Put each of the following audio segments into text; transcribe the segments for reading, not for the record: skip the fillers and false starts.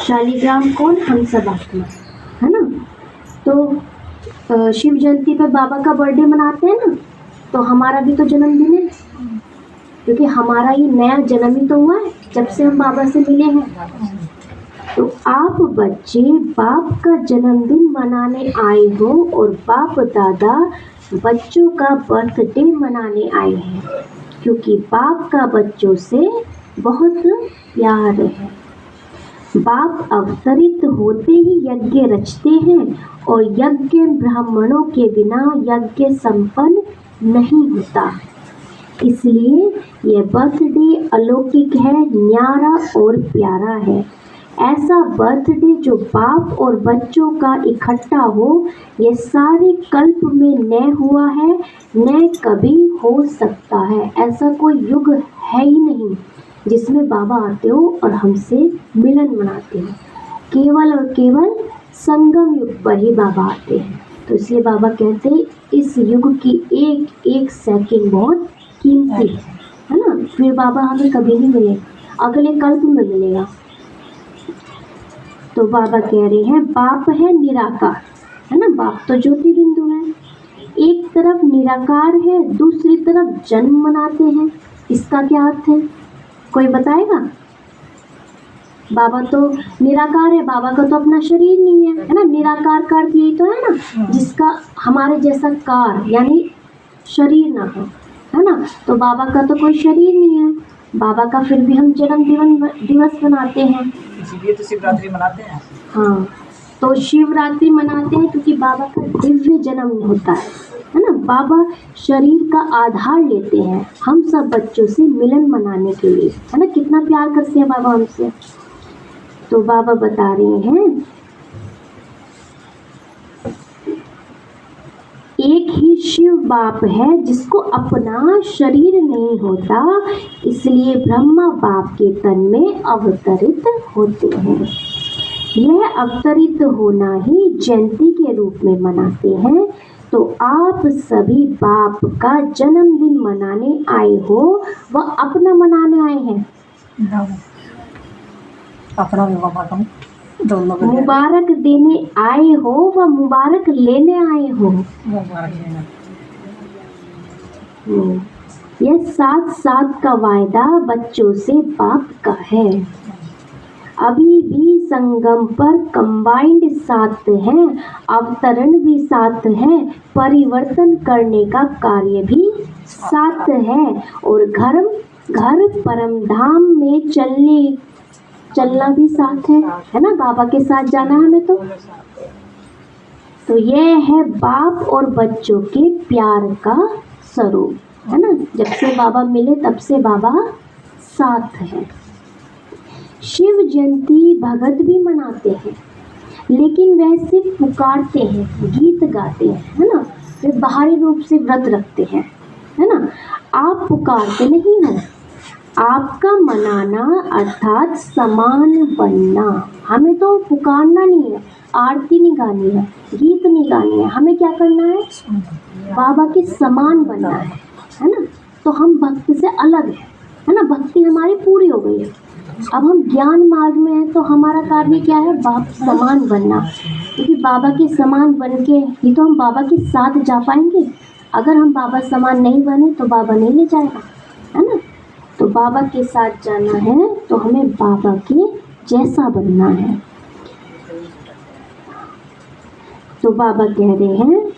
शालिग्राम कौन, हम सब आत्मा, है ना। तो शिव जयंती पे बाबा का बर्थडे मनाते हैं ना, तो हमारा भी तो जन्मदिन है, क्योंकि हमारा ये नया जन्म ही तो हुआ है जब से हम बाबा से मिले हैं। तो आप बच्चे बाप का जन्मदिन मनाने आए हो और बाप दादा बच्चों का बर्थडे मनाने आए हैं, क्योंकि बाप का बच्चों से बहुत प्यार है। बाप अवतरित होते ही यज्ञ रचते हैं और यज्ञ ब्राह्मणों के बिना यज्ञ संपन्न नहीं होता, इसलिए यह बर्थडे अलौकिक है, न्यारा और प्यारा है। ऐसा बर्थडे जो बाप और बच्चों का इकट्ठा हो, यह सारे कल्प में न हुआ है, न कभी हो सकता है। ऐसा कोई युग है ही नहीं जिसमें बाबा आते हो और हमसे मिलन मनाते हो। केवल और केवल संगम युग पर ही बाबा आते हैं। तो इसलिए बाबा कहते हैं इस युग की एक एक सेकंड बहुत कीमती है ना। फिर बाबा हमें कभी नहीं मिले, अगले कल्प में मिलेगा। तो बाबा कह रहे हैं बाप है निराकार, है ना। बाप तो ज्योति बिंदु है, एक तरफ निराकार है, दूसरी तरफ जन्म मनाते हैं। इसका क्या अर्थ है, कोई बताएगा। बाबा तो निराकार है, बाबा का तो अपना शरीर नहीं है ना। निराकार का अर्थ यही तो है ना, जिसका हमारे जैसा कार यानी शरीर ना हो, है ना। तो बाबा का तो कोई शरीर नहीं है, बाबा का फिर भी हम जन्म दिवस मनाते हैं, इसीलिए तो शिवरात्रि मनाते हैं। हाँ, तो शिवरात्रि मनाते हैं क्योंकि बाबा का दिव्य जन्म होता है ना। बाबा शरीर का आधार लेते हैं हम सब बच्चों से मिलन मनाने के लिए, है ना। कितना प्यार करते हैं बाबा हमसे। तो बाबा बता रहे हैं एक ही शिव बाप है जिसको अपना शरीर नहीं होता, इसलिए ब्रह्मा बाप के तन में अवतरित होते हैं। यह अवतरित होना ही जयंती के रूप में मनाते हैं। तो आप सभी बाप का जन्मदिन मनाने आए हो, वह अपना मनाने आए हैं। अपना भी बाबा का मुबारक देने आए हो व मुबारक लेने आए हो। यह साथ साथ का वायदा बच्चों से बाप का है। अभी भी संगम पर कंबाइंड साथ है, अवतरण भी साथ है, परिवर्तन करने का कार्य भी साथ है, और घर परम धाम में चलना भी साथ है ना। बाबा के साथ जाना है हमें। तो यह है बाप और बच्चों के प्यार का स्वरूप, है ना। जब से बाबा मिले तब से बाबा साथ है। शिव जयंती भगत भी मनाते हैं, लेकिन वह सिर्फ पुकारते हैं, गीत गाते हैं, है ना। वे बाहरी रूप से व्रत रखते हैं, है ना। आप पुकारते नहीं हो, आपका मनाना अर्थात समान बनना। हमें तो पुकारना नहीं है, आरती नहीं गानी है, गीत नहीं गानी है, हमें क्या करना है, बाबा के समान बनना है ना। तो हम भक्त से अलग है ना। भक्ति हमारी पूरी हो गई है, अब हम ज्ञान मार्ग में हैं। तो हमारा कार्य क्या है, बाप समान बनना, क्योंकि बाबा के समान बन के ही तो हम बाबा के साथ जा पाएंगे। अगर हम बाबा समान नहीं बने तो बाबा नहीं ले जाएगा, है ना। तो बाबा के साथ जाना है तो हमें बाबा के जैसा बनना है। तो बाबा कह रहे हैं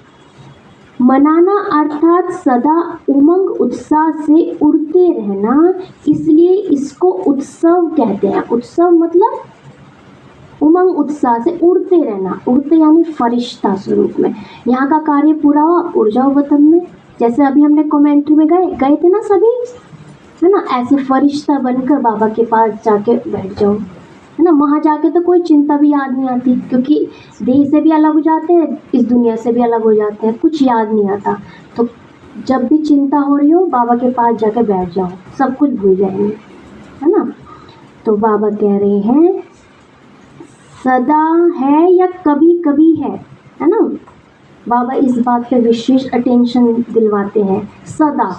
मनाना अर्थात सदा उमंग उत्साह से उड़ते रहना, इसलिए इसको उत्सव कहते हैं। उत्सव मतलब उमंग उत्साह से उड़ते रहना, उड़ते यानी फरिश्ता स्वरूप में। यहाँ का कार्य पूरा हुआ, उड़ जाओ वतन में। जैसे अभी हमने कमेंट्री में गए थे ना सभी, है ना। ऐसे फरिश्ता बनकर बाबा के पास जाके बैठ जाओ, है ना। वहाँ जाके तो कोई चिंता भी याद नहीं आती, क्योंकि देह से भी अलग हो जाते हैं, इस दुनिया से भी अलग हो जाते हैं, कुछ याद नहीं आता। तो जब भी चिंता हो रही हो बाबा के पास जाके बैठ जाओ, सब कुछ भूल जाएंगे, है ना। तो बाबा कह रहे हैं सदा है या कभी कभी है ना। बाबा इस बात पे विशेष अटेंशन दिलवाते हैं। सदा,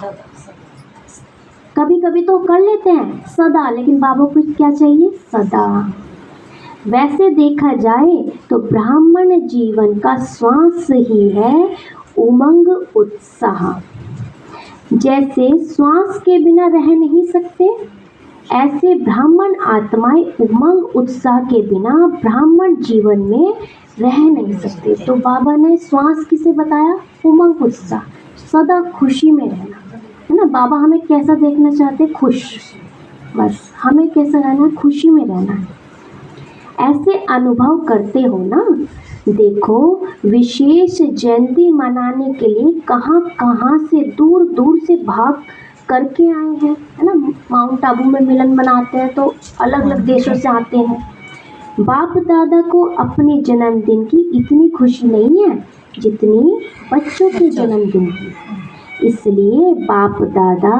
कभी कभी तो कर लेते हैं सदा, लेकिन बाबा को क्या चाहिए, सदा। वैसे देखा जाए तो ब्राह्मण जीवन का श्वास ही है उमंग उत्साह। जैसे श्वास के बिना रह नहीं सकते, ऐसे ब्राह्मण आत्माएं उमंग उत्साह के बिना ब्राह्मण जीवन में रह नहीं सकते। तो बाबा ने श्वास किसे बताया? उमंग उत्साह, सदा खुशी में रहना, है ना। बाबा हमें कैसा देखना चाहते? खुश। बस हमें कैसा रहना है? खुशी में रहना है। ऐसे अनुभव करते हो ना। देखो, विशेष जयंती मनाने के लिए कहाँ कहाँ से दूर दूर से भाग करके आए हैं, है ना। माउंट आबू में मिलन मनाते हैं तो अलग अलग देशों से आते हैं। बाप दादा को अपने जन्मदिन की इतनी खुशी नहीं है जितनी बच्चों के जन्मदिन की। इसलिए बाप दादा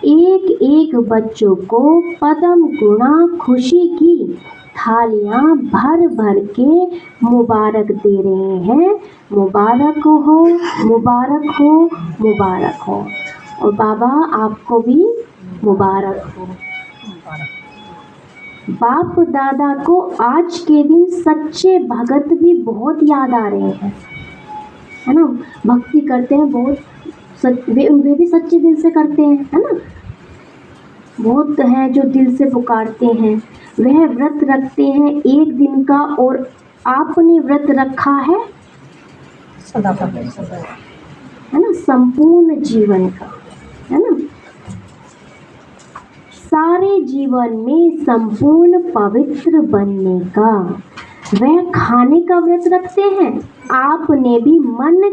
एक एक बच्चों को पदम गुणा खुशी की थालियां भर भर के मुबारक दे रहे हैं। मुबारक हो, मुबारक हो, मुबारक हो। और बाबा आपको भी मुबारक हो। बाप दादा को आज के दिन सच्चे भगत भी बहुत याद आ रहे हैं, है ना। भक्ति करते हैं बहुत, वे भी सच्चे दिल से करते हैं, है ना। बहुत हैं जो दिल से पुकारते हैं। वह व्रत रखते हैं एक दिन का, और आपने व्रत रखा है सदा का सदा। है ना, संपूर्ण जीवन का, है ना। सारे जीवन में संपूर्ण पवित्र बनने का। वह खाने का व्रत रखते हैं, आपने भी मन